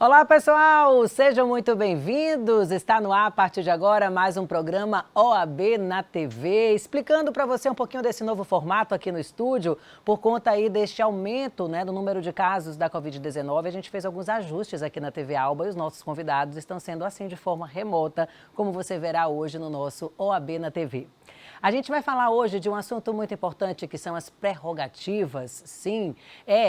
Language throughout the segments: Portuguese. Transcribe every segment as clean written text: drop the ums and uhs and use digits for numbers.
Olá, pessoal! Sejam muito bem-vindos. Está no ar, a partir de agora, mais um programa OAB na TV, explicando para você um pouquinho desse novo formato aqui no estúdio, por conta aí deste aumento, do número de casos da Covid-19. A gente fez alguns ajustes aqui na TV Alba e os nossos convidados estão sendo assim de forma remota, como você verá hoje no nosso OAB na TV. A gente vai falar hoje de um assunto muito importante, que são as prerrogativas. Sim,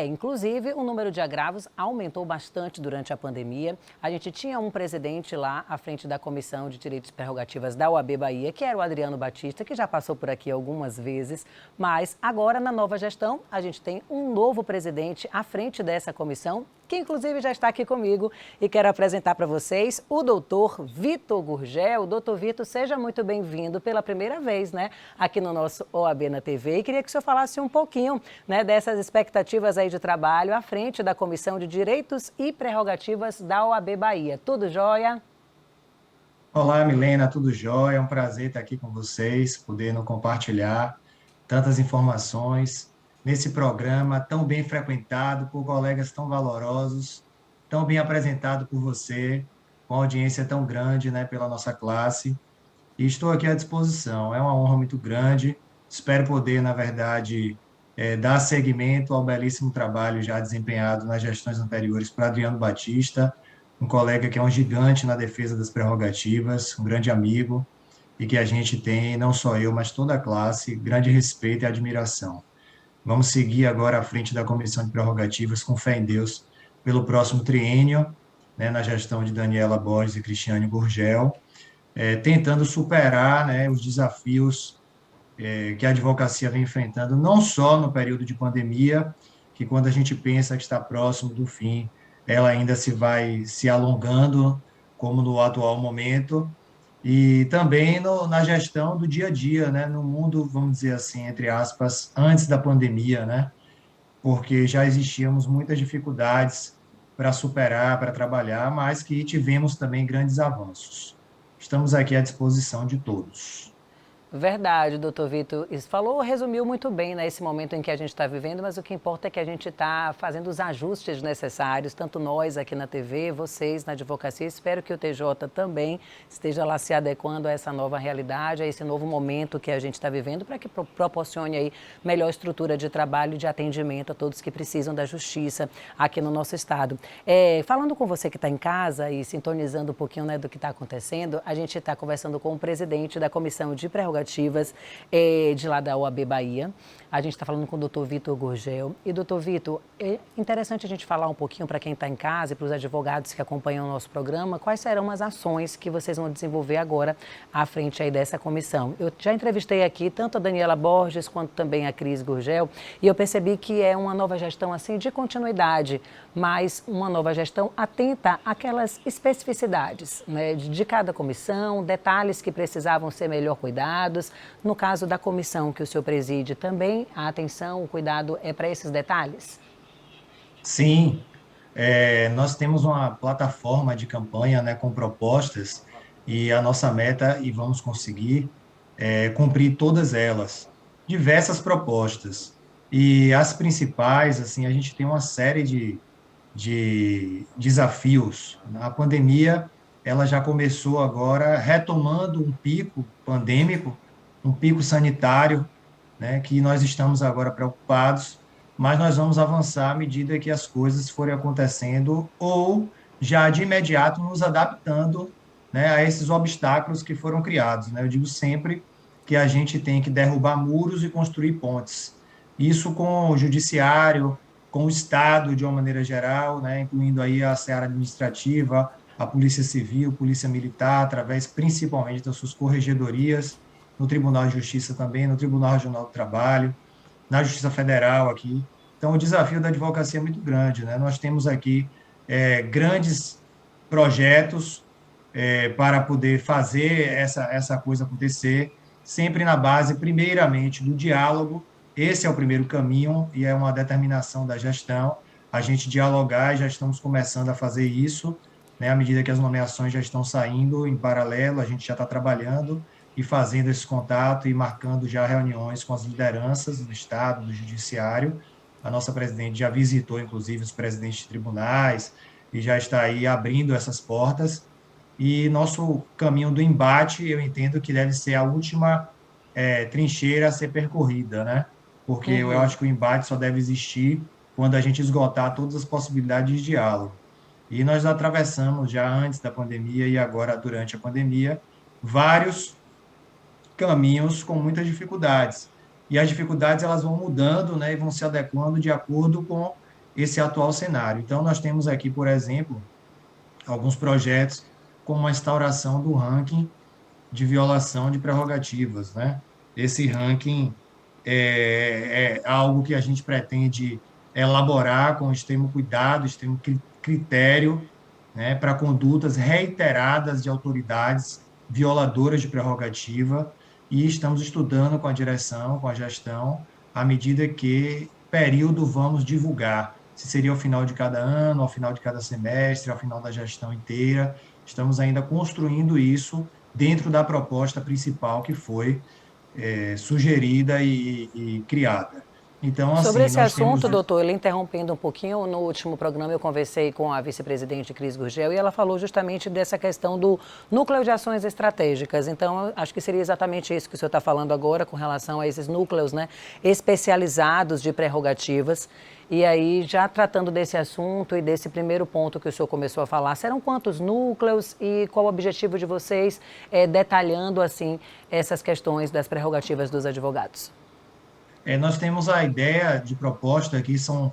inclusive o número de agravos aumentou bastante durante a pandemia. A gente tinha um presidente lá à frente da Comissão de Direitos e Prerrogativas da OAB Bahia, que era o Adriano Batista, que já passou por aqui algumas vezes. Mas agora, na nova gestão, a gente tem um novo presidente à frente dessa comissão, que inclusive já está aqui comigo, e quero apresentar para vocês o doutor Vitor Gurgel. Doutor Vitor, seja muito bem-vindo pela primeira vez, aqui no nosso OAB na TV. E queria que o senhor falasse um pouquinho, dessas expectativas aí de trabalho à frente da Comissão de Direitos e Prerrogativas da OAB Bahia. Tudo jóia? Olá, Milena, tudo jóia? É um prazer estar aqui com vocês, podendo compartilhar tantas informações nesse programa tão bem frequentado por colegas tão valorosos, tão bem apresentado por você, com audiência tão grande, pela nossa classe. E estou aqui à disposição. É uma honra muito grande. Espero poder, na verdade, dar seguimento ao belíssimo trabalho já desempenhado nas gestões anteriores por Adriano Batista, um colega que é um gigante na defesa das prerrogativas, um grande amigo, e que a gente tem, não só eu, mas toda a classe, grande respeito e admiração. Vamos seguir agora à frente da Comissão de Prerrogativas, com fé em Deus, pelo próximo triênio, na gestão de Daniela Borges e Cristiane Gurgel, tentando superar, os desafios que a advocacia vem enfrentando, não só no período de pandemia, que quando a gente pensa que está próximo do fim, ela ainda vai se alongando, como no atual momento, e também na gestão do dia a dia, no mundo, vamos dizer assim, entre aspas, antes da pandemia, porque já existíamos muitas dificuldades para superar, para trabalhar, mas que tivemos também grandes avanços. Estamos aqui à disposição de todos. Verdade, doutor Vitor. Isso falou, resumiu muito bem, esse momento em que a gente está vivendo, mas o que importa é que a gente está fazendo os ajustes necessários, tanto nós aqui na TV, vocês na advocacia. Espero que o TJ também esteja lá se adequando a essa nova realidade, a esse novo momento que a gente está vivendo, para que proporcione aí melhor estrutura de trabalho e de atendimento a todos que precisam da justiça aqui no nosso estado. Falando com você que está em casa e sintonizando um pouquinho, do que está acontecendo, a gente está conversando com o presidente da Comissão de Prerrogativas de lá da OAB Bahia. A gente está falando com o doutor Vitor Gurgel. E, doutor Vitor, é interessante a gente falar um pouquinho para quem está em casa e para os advogados que acompanham o nosso programa, quais serão as ações que vocês vão desenvolver agora à frente aí dessa comissão. Eu já entrevistei aqui tanto a Daniela Borges quanto também a Cris Gurgel, e eu percebi que é uma nova gestão assim de continuidade, mas uma nova gestão atenta àquelas especificidades, de cada comissão, detalhes que precisavam ser melhor cuidados. No caso da comissão que o senhor preside também, a atenção, o cuidado é para esses detalhes? Sim, nós temos uma plataforma de campanha, com propostas, e a nossa meta, e vamos conseguir, cumprir todas elas. Diversas propostas. E as principais, assim, a gente tem uma série de desafios. A pandemia, ela já começou agora retomando um pico pandêmico, um pico sanitário, que nós estamos agora preocupados, mas nós vamos avançar à medida que as coisas forem acontecendo ou já de imediato nos adaptando, a esses obstáculos que foram criados, Eu digo sempre que a gente tem que derrubar muros e construir pontes. Isso com o judiciário, com o Estado de uma maneira geral, incluindo aí a seara administrativa, a Polícia Civil, Polícia Militar, através principalmente das suas corregedorias, no Tribunal de Justiça também, no Tribunal Regional do Trabalho, na Justiça Federal aqui. Então, o desafio da advocacia é muito grande, Nós temos aqui grandes projetos para poder fazer essa coisa acontecer, sempre na base, primeiramente, do diálogo. Esse é o primeiro caminho e é uma determinação da gestão, a gente dialogar, e já estamos começando a fazer isso, à medida que as nomeações já estão saindo em paralelo, a gente já está trabalhando e fazendo esse contato e marcando já reuniões com as lideranças do Estado, do Judiciário. A nossa presidente já visitou, inclusive, os presidentes de tribunais e já está aí abrindo essas portas. E nosso caminho do embate, eu entendo que deve ser a última trincheira a ser percorrida, né? Porque eu Uhum. acho que o embate só deve existir quando a gente esgotar todas as possibilidades de diálogo. E nós atravessamos já antes da pandemia e agora durante a pandemia vários caminhos com muitas dificuldades. E as dificuldades elas vão mudando, né, e vão se adequando de acordo com esse atual cenário. Então nós temos aqui, por exemplo, alguns projetos como a instauração do ranking de violação de prerrogativas, né? Esse ranking é algo que a gente pretende elaborar com extremo cuidado, extremo critério, né, para condutas reiteradas de autoridades violadoras de prerrogativa, e estamos estudando com a direção, com a gestão, à medida que período vamos divulgar, se seria ao final de cada ano, ao final de cada semestre, ao final da gestão inteira. Estamos ainda construindo isso dentro da proposta principal que foi sugerida e criada. Então, Sobre assim, esse nós temos. assunto, doutor, ele interrompendo um pouquinho, no último programa eu conversei com a vice-presidente Cris Gurgel e ela falou justamente dessa questão do núcleo de ações estratégicas. Então, acho que seria exatamente isso que o senhor está falando agora com relação a esses núcleos, né, especializados de prerrogativas. E aí, já tratando desse assunto e desse primeiro ponto que o senhor começou a falar, serão quantos núcleos e qual o objetivo de vocês, detalhando, assim, essas questões das prerrogativas dos advogados? Nós temos a ideia de proposta que são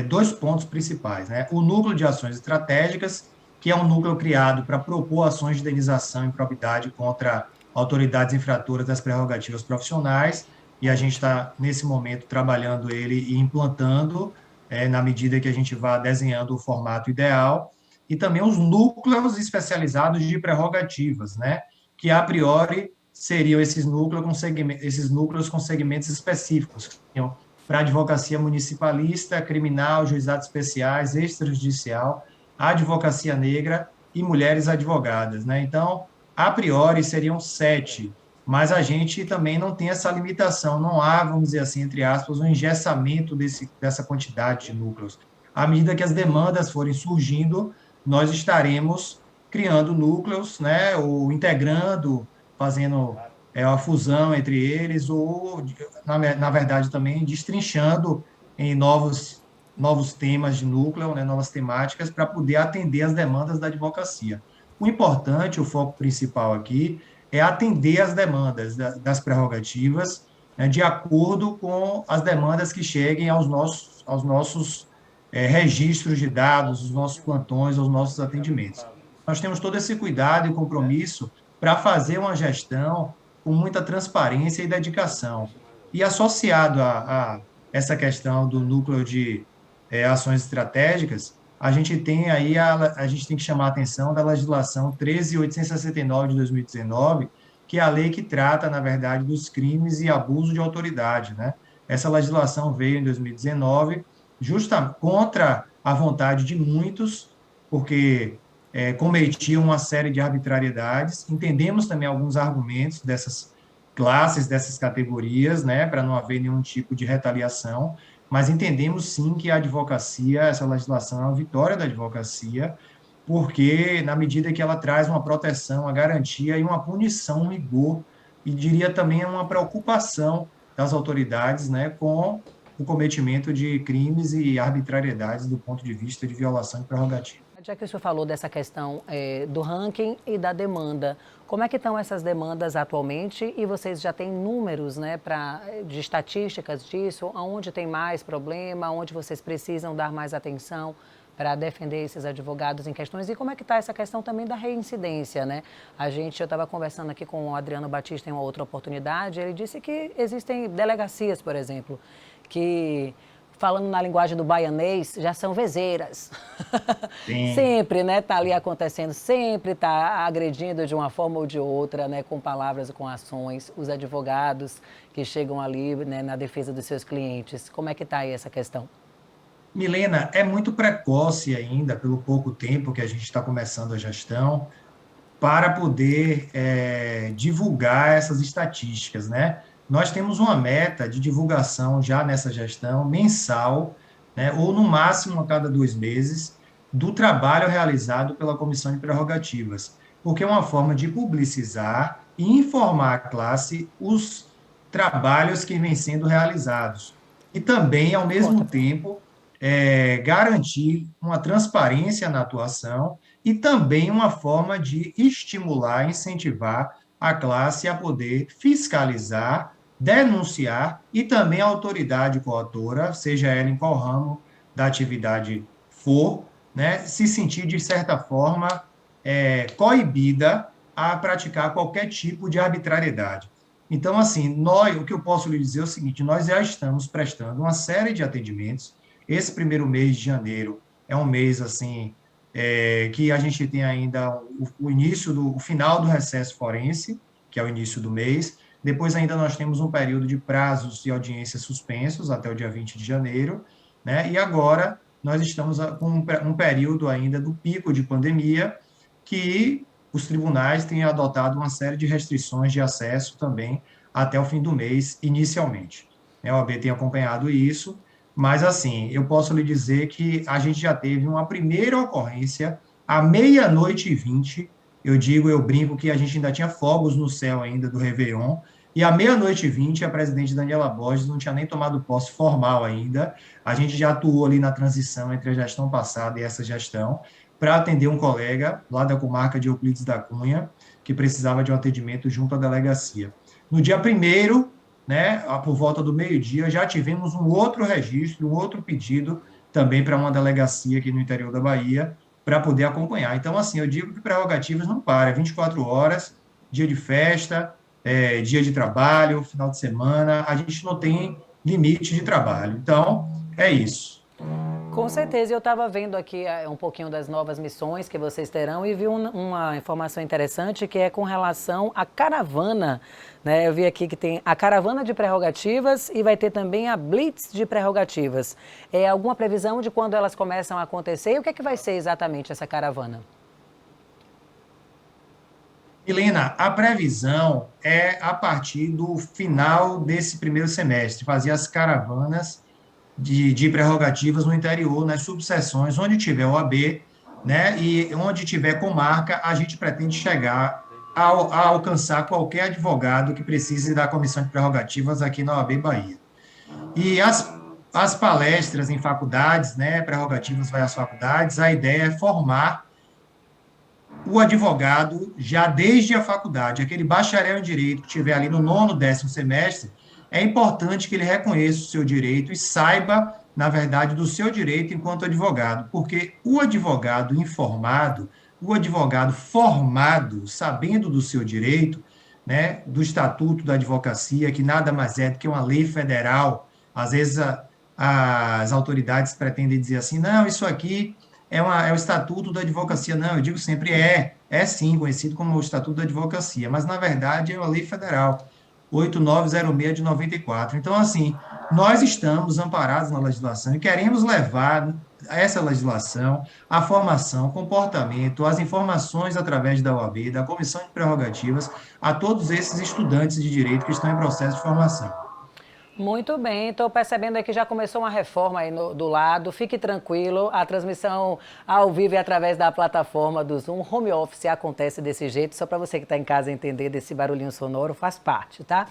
dois pontos principais, né? O núcleo de ações estratégicas, que é um núcleo criado para propor ações de indenização e probidade contra autoridades infratoras das prerrogativas profissionais, e a gente está, nesse momento, trabalhando ele e implantando, na medida que a gente vá desenhando o formato ideal, e também os núcleos especializados de prerrogativas, né? Que, a priori, seriam esses núcleos com segmentos específicos, que seriam para advocacia municipalista, criminal, juizados especiais, extrajudicial, advocacia negra e mulheres advogadas, né? Então, a priori seriam 7, mas a gente também não tem essa limitação, não há, vamos dizer assim, entre aspas, um engessamento dessa quantidade de núcleos. À medida que as demandas forem surgindo, nós estaremos criando núcleos, né, ou integrando, fazendo a fusão entre eles, ou, na verdade, também destrinchando em novos temas de núcleo, né, novas temáticas, para poder atender as demandas da advocacia. O importante, o foco principal aqui, é atender as demandas das prerrogativas, né, de acordo com as demandas que cheguem aos nossos registros de dados, os nossos plantões, aos nossos atendimentos. Nós temos todo esse cuidado e compromisso para fazer uma gestão com muita transparência e dedicação. E associado a essa questão do núcleo de ações estratégicas, a gente tem que chamar a atenção da legislação 13.869 de 2019, que é a lei que trata, na verdade, dos crimes e abuso de autoridade, né? Essa legislação veio em 2019, justa contra a vontade de muitos, porque cometiam uma série de arbitrariedades. Entendemos também alguns argumentos dessas classes, dessas categorias, né, para não haver nenhum tipo de retaliação, mas entendemos sim que a advocacia, essa legislação é uma vitória da advocacia, porque na medida que ela traz uma proteção, uma garantia e uma punição, um rigor, e diria também uma preocupação das autoridades, né, com o cometimento de crimes e arbitrariedades do ponto de vista de violação de prerrogativa. Já que o senhor falou dessa questão do ranking e da demanda, como é que estão essas demandas atualmente e vocês já têm números, né, de estatísticas disso, onde tem mais problema, onde vocês precisam dar mais atenção para defender esses advogados em questões e como é que está essa questão também da reincidência, né? Eu estava conversando aqui com o Adriano Batista em uma outra oportunidade, ele disse que existem delegacias, por exemplo, que falando na linguagem do baianês, já são vezeiras. Sim. Sempre, né, tá ali acontecendo, sempre tá agredindo de uma forma ou de outra, né, com palavras e com ações, os advogados que chegam ali, né, na defesa dos seus clientes. Como é que tá aí essa questão? Milena, é muito precoce ainda, pelo pouco tempo que a gente está começando a gestão, para poder divulgar essas estatísticas, né? Nós temos uma meta de divulgação já nessa gestão mensal, né, ou no máximo a cada 2 meses, do trabalho realizado pela Comissão de Prerrogativas, porque é uma forma de publicizar e informar a classe os trabalhos que vêm sendo realizados. E também, ao mesmo Conta. tempo, garantir uma transparência na atuação e também uma forma de estimular, incentivar a classe a poder fiscalizar, denunciar e também a autoridade coautora, seja ela em qual ramo da atividade for, né, se sentir, de certa forma, coibida a praticar qualquer tipo de arbitrariedade. Então, assim, o que eu posso lhe dizer é o seguinte: nós já estamos prestando uma série de atendimentos. Esse primeiro mês de janeiro é um mês, assim, que a gente tem ainda o final do recesso forense, que é o início do mês. Depois ainda nós temos um período de prazos e audiências suspensos até o dia 20 de janeiro, né? E agora nós estamos com um período ainda do pico de pandemia, que os tribunais têm adotado uma série de restrições de acesso também até o fim do mês, inicialmente. A OAB tem acompanhado isso, mas, assim, eu posso lhe dizer que a gente já teve uma primeira ocorrência à 00h20. Eu brinco que a gente ainda tinha fogos no céu ainda do Réveillon, e à 00h20 a presidente Daniela Borges não tinha nem tomado posse formal ainda. A gente já atuou ali na transição entre a gestão passada e essa gestão, para atender um colega lá da comarca de Euclides da Cunha, que precisava de um atendimento junto à delegacia. No dia 1º, né, por volta do meio-dia, já tivemos um outro registro, um outro pedido também para uma delegacia aqui no interior da Bahia, para poder acompanhar. Então, assim, eu digo que prerrogativas não param, 24 horas, dia de festa, dia de trabalho, final de semana, a gente não tem limite de trabalho. Então, é isso. Com certeza, eu estava vendo aqui um pouquinho das novas missões que vocês terão e vi uma informação interessante que é com relação à caravana, né? Eu vi aqui que tem a caravana de prerrogativas e vai ter também a blitz de prerrogativas. Alguma previsão de quando elas começam a acontecer e o que é que vai ser exatamente essa caravana? Helena, a previsão é a partir do final desse primeiro semestre, fazer as caravanas de prerrogativas no interior, nas subseções, onde tiver OAB, né, e onde tiver comarca, a gente pretende chegar a alcançar qualquer advogado que precise da comissão de prerrogativas aqui na OAB Bahia. E as palestras em faculdades, né, prerrogativas vai às faculdades, a ideia é formar o advogado já desde a faculdade, aquele bacharel em direito que estiver ali no 9º, 10º semestre. É importante que ele reconheça o seu direito e saiba, na verdade, do seu direito enquanto advogado, porque o advogado informado, o advogado formado, sabendo do seu direito, né, do Estatuto da Advocacia, que nada mais é do que uma lei federal. Às vezes as autoridades pretendem dizer assim: não, isso aqui é o Estatuto da Advocacia. Não, eu digo sempre é sim, conhecido como o Estatuto da Advocacia, mas, na verdade, é uma lei federal, 8906 de 94. Então, assim, nós estamos amparados na legislação e queremos levar essa legislação, a formação, comportamento, as informações através da OAB, da Comissão de Prerrogativas, a todos esses estudantes de direito que estão em processo de formação. Muito bem, estou percebendo aí que já começou uma reforma aí do lado. Fique tranquilo, a transmissão ao vivo e através da plataforma do Zoom, home office, acontece desse jeito, só para você que está em casa entender desse barulhinho sonoro, faz parte, tá?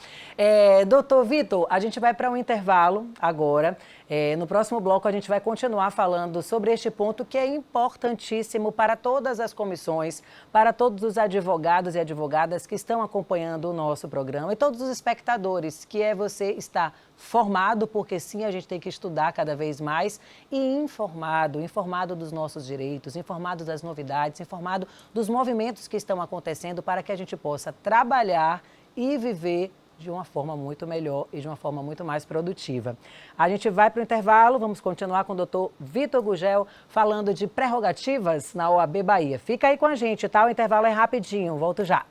Doutor Vitor, a gente vai para um intervalo agora. No próximo bloco a gente vai continuar falando sobre este ponto que é importantíssimo para todas as comissões, para todos os advogados e advogadas que estão acompanhando o nosso programa e todos os espectadores, que é você estar formado, porque sim, a gente tem que estudar cada vez mais, e informado dos nossos direitos, informado das novidades, informado dos movimentos que estão acontecendo para que a gente possa trabalhar e viver de uma forma muito melhor e de uma forma muito mais produtiva. A gente vai para o intervalo, vamos continuar com o doutor Vitor Gugel falando de prerrogativas na OAB Bahia. Fica aí com a gente, tá? O intervalo é rapidinho, volto já.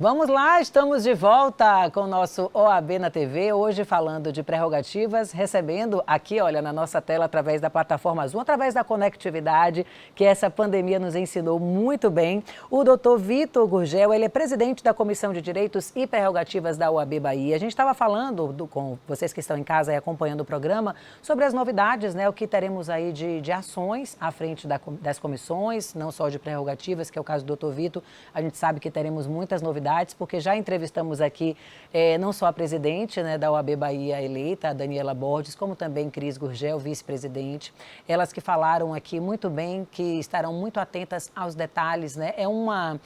Vamos lá, estamos de volta com o nosso OAB na TV, hoje falando de prerrogativas, recebendo aqui, olha, na nossa tela, através da plataforma Zoom, através da conectividade, que essa pandemia nos ensinou muito bem, o doutor Vitor Gurgel, ele é presidente da Comissão de Direitos e Prerrogativas da OAB Bahia. A gente estava falando com vocês que estão em casa e acompanhando o programa, sobre as novidades, né, o que teremos aí de ações à frente das comissões, não só de prerrogativas, que é o caso do doutor Vitor, a gente sabe que teremos muitas novidades, porque já entrevistamos aqui não só a presidente, né, da OAB Bahia eleita, a Daniela Borges, como também Cris Gurgel, vice-presidente. Elas que falaram aqui muito bem, que estarão muito atentas aos detalhes, né? É uma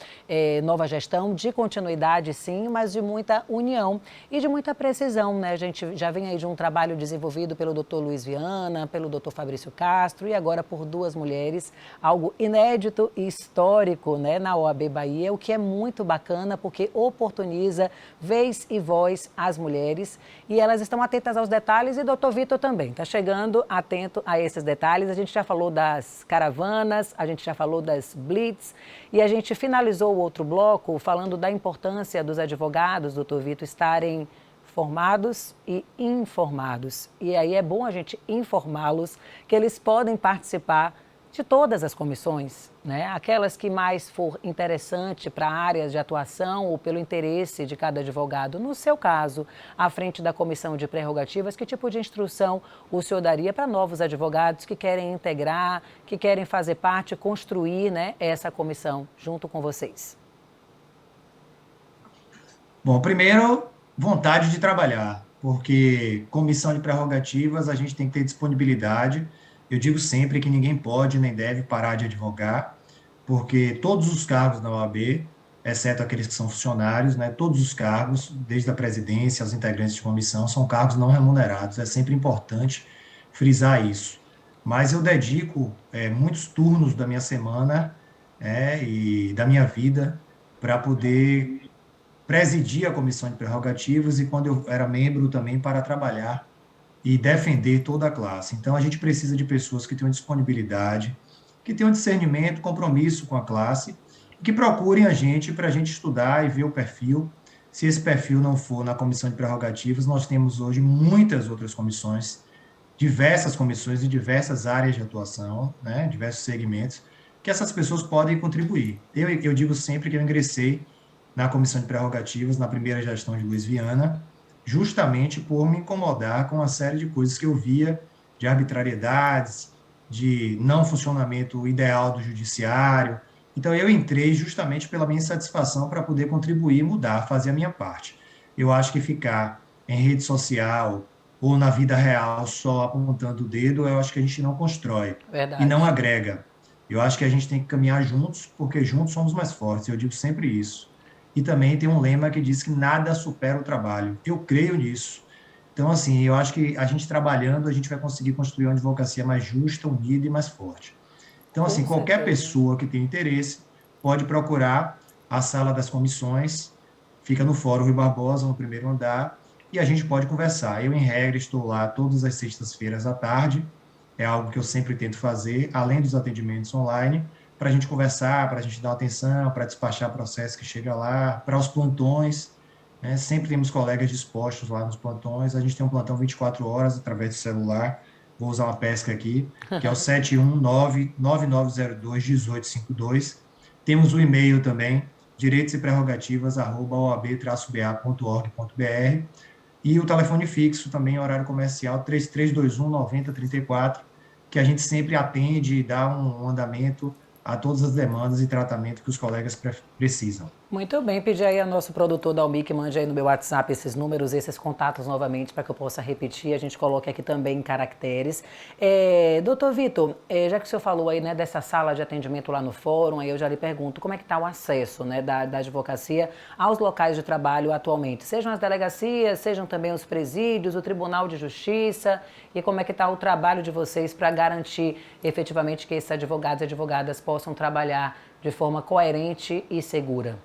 nova gestão de continuidade, sim, mas de muita união e de muita precisão, né? A gente já vem aí de um trabalho desenvolvido pelo doutor Luiz Viana, pelo doutor Fabrício Castro e agora por duas mulheres, algo inédito e histórico, né, na OAB Bahia, o que é muito bacana, porque oportuniza vez e voz às mulheres e elas estão atentas aos detalhes e o doutor Vitor também está chegando atento a esses detalhes. A gente já falou das caravanas, a gente já falou das blitz e a gente finalizou o outro bloco falando da importância dos advogados, doutor Vitor, estarem formados e informados. E aí é bom a gente informá-los que eles podem participar de todas as comissões, né? Aquelas que mais for interessante para áreas de atuação ou pelo interesse de cada advogado. No seu caso, à frente da comissão de prerrogativas, que tipo de instrução o senhor daria para novos advogados que querem integrar, que querem fazer parte, construir, né, essa comissão junto com vocês? Bom, primeiro, vontade de trabalhar, porque comissão de prerrogativas a gente tem que ter disponibilidade. Eu digo sempre que ninguém pode nem deve parar de advogar, porque todos os cargos da OAB, exceto aqueles que são funcionários, né, todos os cargos, desde a presidência aos integrantes de comissão, são cargos não remunerados. É sempre importante frisar isso. Mas eu dedico muitos turnos da minha semana e da minha vida para poder presidir a comissão de prerrogativas e, quando eu era membro, também para trabalhar e defender toda a classe. Então, a gente precisa de pessoas que tenham disponibilidade, que tenham discernimento, compromisso com a classe, que procurem a gente para a gente estudar e ver o perfil. Se esse perfil não for na comissão de prerrogativas, nós temos hoje muitas outras comissões, diversas comissões de diversas áreas de atuação, né, diversos segmentos, que essas pessoas podem contribuir. Eu digo sempre que eu ingressei na comissão de prerrogativas, na primeira gestão de Luiz Viana, justamente por me incomodar com uma série de coisas que eu via, de arbitrariedades, de não funcionamento ideal do judiciário. Então, eu entrei justamente pela minha insatisfação para poder contribuir, mudar, fazer a minha parte. Eu acho que ficar em rede social ou na vida real só apontando o dedo, eu acho que a gente não constrói Verdade. e não agrega. Eu acho que a gente tem que caminhar juntos, porque juntos somos mais fortes. Eu digo sempre isso. E também tem um lema que diz que nada supera o trabalho. Eu creio nisso. Então, assim, eu acho que a gente trabalhando, a gente vai conseguir construir uma advocacia mais justa, unida e mais forte. Então, assim, qualquer pessoa que tenha interesse pode procurar a sala das comissões, fica no Fórum Rui Barbosa, no primeiro andar, e a gente pode conversar. Eu, em regra, estou lá todas as sextas-feiras à tarde, é algo que eu sempre tento fazer, além dos atendimentos online, para a gente conversar, para a gente dar atenção, para despachar processo que chega lá, para os plantões, né? Sempre temos colegas dispostos lá nos plantões, a gente tem um plantão 24 horas através do celular, vou usar uma pesca aqui, que é o 719-9902-1852. Temos o e-mail também, direitos e prerrogativas@oab-ba.org.br, e o telefone fixo também, horário comercial, 3321-9034, que a gente sempre atende e dá um andamento a todas as demandas e tratamento que os colegas precisam. Muito bem, pedir aí ao nosso produtor Dalmi que mande aí no meu WhatsApp esses números, esses contatos novamente para que eu possa repetir, a gente coloque aqui também em caracteres. Doutor Vitor, já que o senhor falou aí, né, dessa sala de atendimento lá no fórum, aí eu já lhe pergunto, como é que está o acesso, né, da advocacia aos locais de trabalho atualmente? Sejam as delegacias, sejam também os presídios, o Tribunal de Justiça, e como é que está o trabalho de vocês para garantir efetivamente que esses advogados e advogadas possam trabalhar de forma coerente e segura?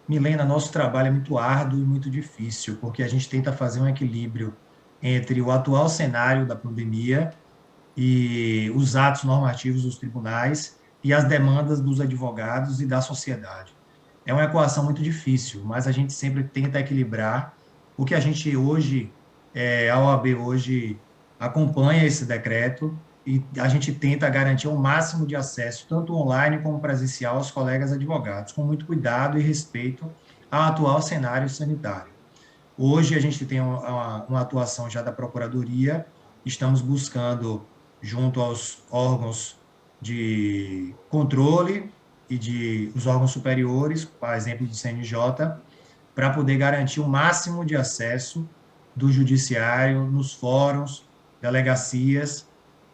Milena, nosso trabalho é muito árduo e muito difícil, porque a gente tenta fazer um equilíbrio entre o atual cenário da pandemia e os atos normativos dos tribunais e as demandas dos advogados e da sociedade. é uma equação muito difícil, mas a gente sempre tenta equilibrar. O que a gente hoje, a OAB hoje acompanha esse decreto e a gente tenta garantir o máximo de acesso, tanto online como presencial, aos colegas advogados, com muito cuidado e respeito ao atual cenário sanitário. Hoje a gente tem uma atuação já da Procuradoria, estamos buscando, junto aos órgãos de controle e de os órgãos superiores, por exemplo, do CNJ, para poder garantir o máximo de acesso do judiciário nos fóruns, delegacias,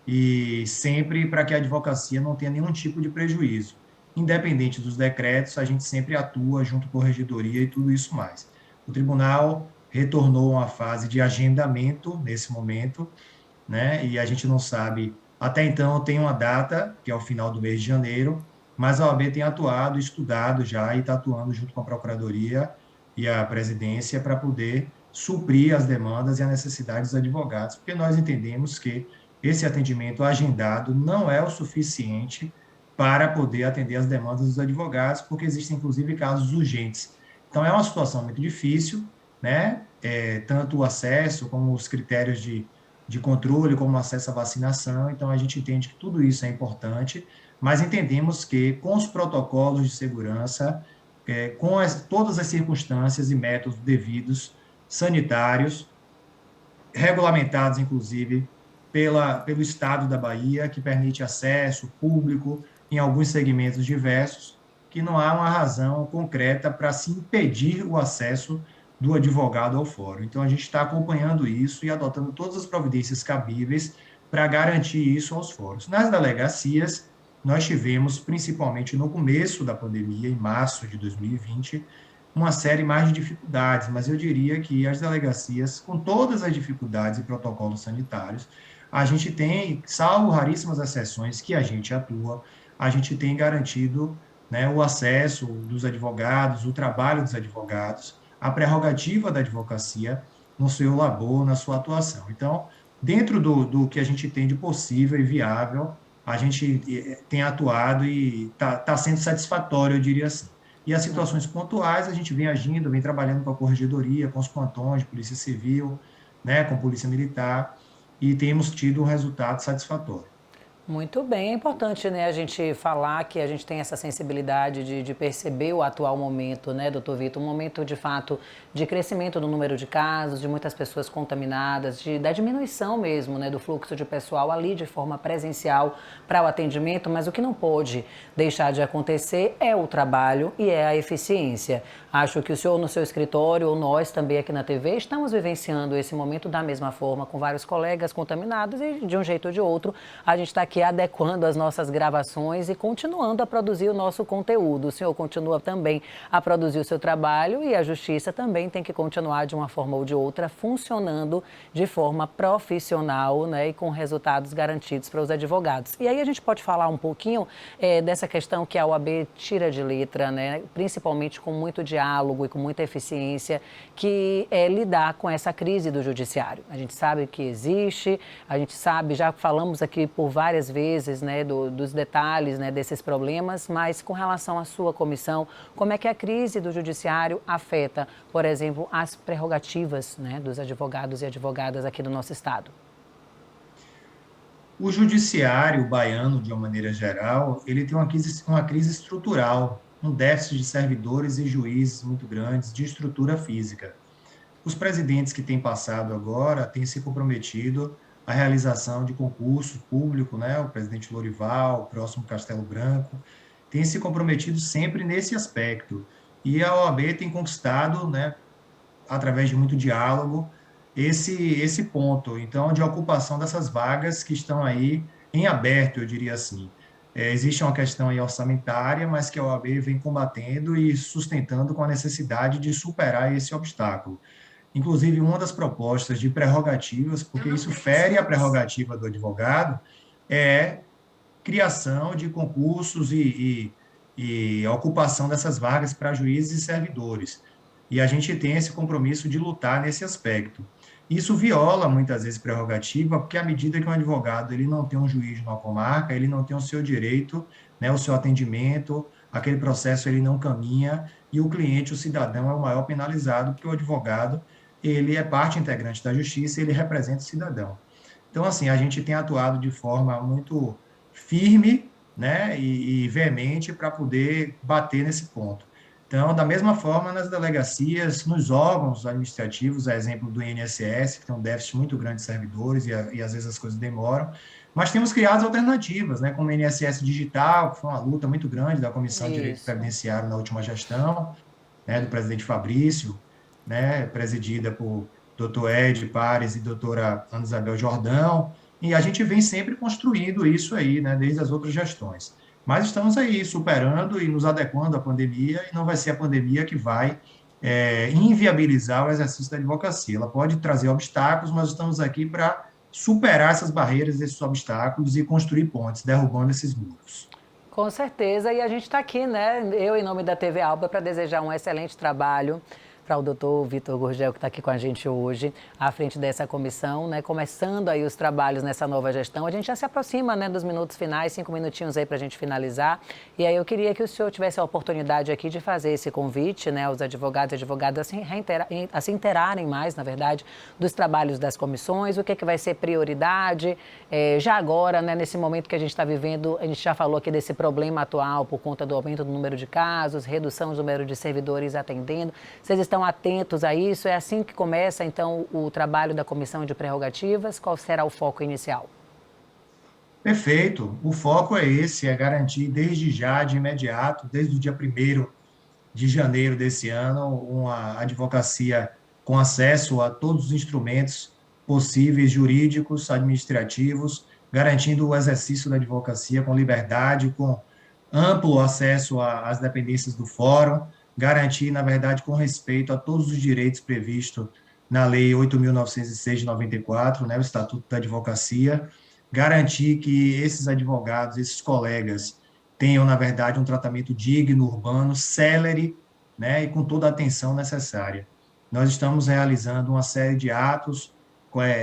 e sempre para que a advocacia não tenha nenhum tipo de prejuízo. Independente dos decretos, a gente sempre atua junto com a corregedoria e tudo isso mais. O tribunal retornou a uma fase de agendamento nesse momento, né? E a gente não sabe, até então tem uma data, que é o final do mês de janeiro, mas a OAB tem atuado, estudado já e está atuando junto com a Procuradoria e a Presidência para poder suprir as demandas e as necessidades dos advogados, porque nós entendemos que esse atendimento agendado não é o suficiente para poder atender as demandas dos advogados, porque existem, inclusive, casos urgentes. Então, é uma situação muito difícil, né? Tanto o acesso como os critérios de controle, como o acesso à vacinação. Então, a gente entende que tudo isso é importante, mas entendemos que, com os protocolos de segurança, com todas as circunstâncias e métodos devidos, sanitários, regulamentados, inclusive, pelo Estado da Bahia, que permite acesso público em alguns segmentos diversos, que não há uma razão concreta para se impedir o acesso do advogado ao fórum. Então, a gente está acompanhando isso e adotando todas as providências cabíveis para garantir isso aos fóruns. Nas delegacias, nós tivemos, principalmente no começo da pandemia, em março de 2020, uma série mais de dificuldades, mas eu diria que as delegacias, com todas as dificuldades e protocolos sanitários, a gente tem, salvo raríssimas exceções que a gente atua, a gente tem garantido, né, o acesso dos advogados, o trabalho dos advogados, a prerrogativa da advocacia no seu labor, na sua atuação. Então, dentro do que a gente tem de possível e viável, a gente tem atuado e está sendo satisfatório, eu diria assim. E as situações pontuais, a gente vem agindo, vem trabalhando com a corregedoria, com os plantões de polícia civil, né, com polícia militar, e temos tido um resultado satisfatório. Muito bem, é importante, né, a gente falar que a gente tem essa sensibilidade de perceber o atual momento, né, doutor Vitor, um momento de fato de crescimento do número de casos, de muitas pessoas contaminadas, da diminuição mesmo, né, do fluxo de pessoal ali de forma presencial para o atendimento, mas o que não pode deixar de acontecer é o trabalho e é a eficiência. Acho que o senhor no seu escritório ou nós também aqui na TV estamos vivenciando esse momento da mesma forma, com vários colegas contaminados e de um jeito ou de outro a gente está aqui adequando as nossas gravações e continuando a produzir o nosso conteúdo. O senhor continua também a produzir o seu trabalho e a justiça também tem que continuar de uma forma ou de outra funcionando de forma profissional, né, e com resultados garantidos para os advogados. E aí a gente pode falar um pouquinho dessa questão que a OAB tira de letra, né, principalmente com muito diálogo e com muita eficiência, que é lidar com essa crise do judiciário. A gente sabe que existe, a gente sabe, já falamos aqui por várias vezes, né, dos detalhes, né, desses problemas, mas com relação à sua comissão, como é que a crise do judiciário afeta, por exemplo, as prerrogativas, né, dos advogados e advogadas aqui do nosso estado? O judiciário baiano, de uma maneira geral, ele tem uma crise estrutural, um déficit de servidores e juízes muito grandes, de estrutura física. Os presidentes que têm passado agora têm se comprometido à realização de concurso público, né? O presidente Lorival, o próximo Castelo Branco, tem se comprometido sempre nesse aspecto. E a OAB tem conquistado, né, através de muito diálogo, esse ponto, então, de ocupação dessas vagas que estão aí em aberto, eu diria assim. Existe uma questão aí orçamentária, mas que a OAB vem combatendo e sustentando com a necessidade de superar esse obstáculo. Inclusive, uma das propostas de prerrogativas, porque isso fere a prerrogativa do advogado, é criação de concursos e a ocupação dessas vagas para juízes e servidores. E a gente tem esse compromisso de lutar nesse aspecto. Isso viola muitas vezes prerrogativa, porque à medida que um advogado ele não tem um juiz numa comarca, ele não tem o seu direito, né, o seu atendimento, aquele processo ele não caminha, e o cliente, o cidadão, é o maior penalizado, porque o advogado, ele é parte integrante da justiça e ele representa o cidadão. Então, assim, a gente tem atuado de forma muito firme, né, e veemente para poder bater nesse ponto. Então, da mesma forma, nas delegacias, nos órgãos administrativos, a exemplo do INSS, que tem um déficit muito grande de servidores e às vezes as coisas demoram, mas temos criado alternativas, né, como o INSS Digital, que foi uma luta muito grande da Comissão de Direito Isso. Previdenciário na última gestão, né, do presidente Fabrício, né, presidida por doutor Ed Pares e doutora Ana Isabel Jordão, e a gente vem sempre construindo isso aí, né, desde as outras gestões. Mas estamos aí superando e nos adequando à pandemia, e não vai ser a pandemia que vai inviabilizar o exercício da advocacia. Ela pode trazer obstáculos, mas estamos aqui para superar essas barreiras, esses obstáculos e construir pontes, derrubando esses muros. Com certeza, e a gente está aqui, né? Eu, em nome da TV Alba, para desejar um excelente trabalho para o doutor Vitor Gurgel, que está aqui com a gente hoje, à frente dessa comissão, né? Começando aí os trabalhos nessa nova gestão. A gente já se aproxima, né, dos minutos finais, 5 minutinhos aí para a gente finalizar. E aí eu queria que o senhor tivesse a oportunidade aqui de fazer esse convite, né, aos advogados e advogadas a se interarem mais, na verdade, dos trabalhos das comissões, o que é que vai ser prioridade. Já agora, né, nesse momento que a gente está vivendo, a gente já falou aqui desse problema atual por conta do aumento do número de casos, redução do número de servidores atendendo. Vocês estão atentos a isso? É assim que começa, então, o trabalho da Comissão de Prerrogativas? Qual será o foco inicial? Perfeito. O foco é esse, é garantir desde já, de imediato, desde o dia 1º de janeiro desse ano, uma advocacia com acesso a todos os instrumentos possíveis, jurídicos, administrativos, garantindo o exercício da advocacia com liberdade, com amplo acesso às dependências do fórum, garantir, na verdade, com respeito a todos os direitos previstos na Lei 8.906 de 94, né, o Estatuto da Advocacia, garantir que esses advogados, esses colegas, tenham, na verdade, um tratamento digno, urbano, célere, né, e com toda a atenção necessária. Nós estamos realizando uma série de atos,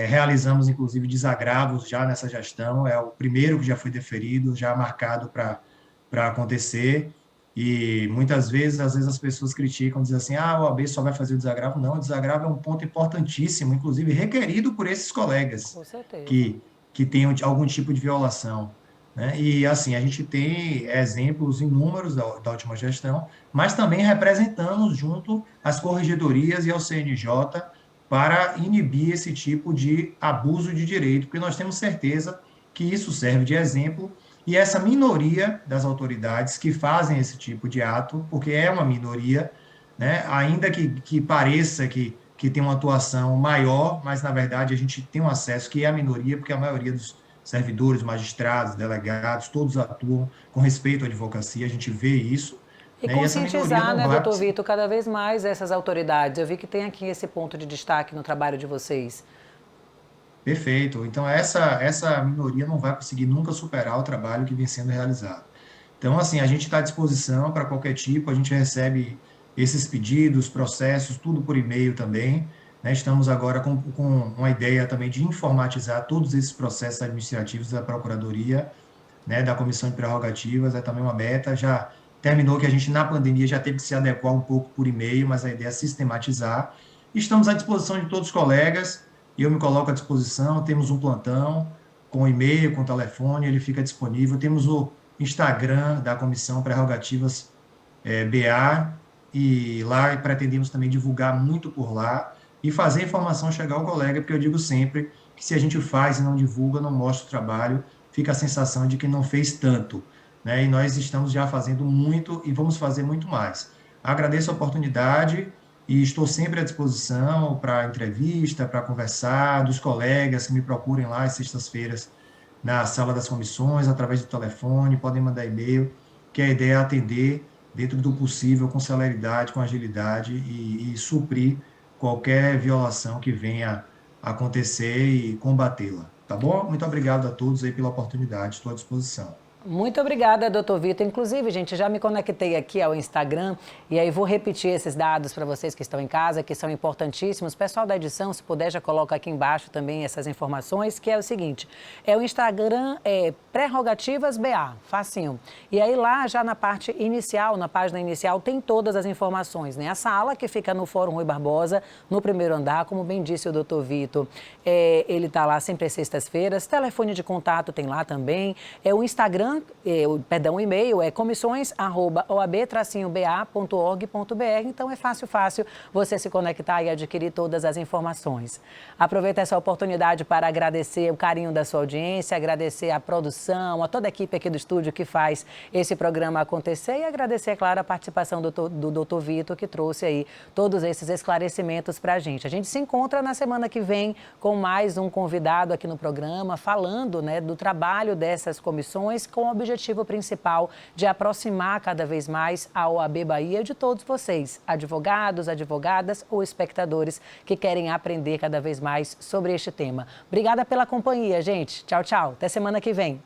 realizamos, inclusive, desagravos já nessa gestão, é o primeiro que já foi deferido, já marcado para acontecer, e muitas vezes, às vezes as pessoas criticam, dizem assim, o OAB só vai fazer o desagravo. Não, o desagravo é um ponto importantíssimo, inclusive requerido por esses colegas Com certeza. que tenham algum tipo de violação, né? E, assim, a gente tem exemplos inúmeros da última gestão, mas também representamos junto às corregedorias e ao CNJ para inibir esse tipo de abuso de direito, porque nós temos certeza que isso serve de exemplo, e essa minoria das autoridades que fazem esse tipo de ato, porque é uma minoria, né, ainda que pareça que tem uma atuação maior, mas na verdade a gente tem um acesso que é a minoria, porque a maioria dos servidores, magistrados, delegados, todos atuam com respeito à advocacia, a gente vê isso, E né, e essa minoria conscientizar, não né, vai doutor Vitor, cada vez mais essas autoridades. Eu vi que tem aqui esse ponto de destaque no trabalho de vocês. Perfeito. Então, essa minoria não vai conseguir nunca superar o trabalho que vem sendo realizado. Então, assim, a gente está à disposição para qualquer tipo, a gente recebe esses pedidos, processos, tudo por e-mail também, né? Estamos agora com uma ideia também de informatizar todos esses processos administrativos da Procuradoria, né, da Comissão de Prerrogativas, é também uma meta. Já terminou que a gente, na pandemia, já teve que se adequar um pouco por e-mail, mas a ideia é sistematizar. Estamos à disposição de todos os colegas, e eu me coloco à disposição. Temos um plantão com e-mail, com telefone, ele fica disponível. Temos o Instagram da Comissão Prerrogativas BA, e lá pretendemos também divulgar muito por lá e fazer a informação chegar ao colega, porque eu digo sempre que se a gente faz e não divulga, não mostra o trabalho, fica a sensação de que não fez tanto, né? E nós estamos já fazendo muito e vamos fazer muito mais. Agradeço a oportunidade e estou sempre à disposição para entrevista, para conversar, dos colegas que me procurem lá às sextas-feiras na sala das comissões, através do telefone, podem mandar e-mail, que a ideia é atender dentro do possível, com celeridade, com agilidade e suprir qualquer violação que venha acontecer e combatê-la. Tá bom? Muito obrigado a todos aí pela oportunidade, estou à disposição. Muito obrigada, doutor Vitor. Inclusive, gente, já me conectei aqui ao Instagram e aí vou repetir esses dados para vocês que estão em casa, que são importantíssimos. Pessoal da edição, se puder, já coloca aqui embaixo também essas informações, que é o seguinte, é o Instagram Prerrogativas BA, facinho. E aí lá, já na parte inicial, na página inicial, tem todas as informações, né? A sala que fica no Fórum Rui Barbosa, no primeiro andar, como bem disse o doutor Vitor, ele está lá sempre às sextas-feiras, telefone de contato tem lá também, o Instagram, o e-mail é comissões@oab-ba.org.br, então é fácil você se conectar e adquirir todas as informações. Aproveito essa oportunidade para agradecer o carinho da sua audiência, agradecer a produção, a toda a equipe aqui do estúdio que faz esse programa acontecer e agradecer, é claro, a participação do doutor Vitor, que trouxe aí todos esses esclarecimentos para a gente. A gente se encontra na semana que vem com mais um convidado aqui no programa, falando, né, do trabalho dessas comissões com o objetivo principal de aproximar cada vez mais a OAB Bahia de todos vocês, advogados, advogadas ou espectadores que querem aprender cada vez mais sobre este tema. Obrigada pela companhia, gente. Tchau, tchau. Até semana que vem.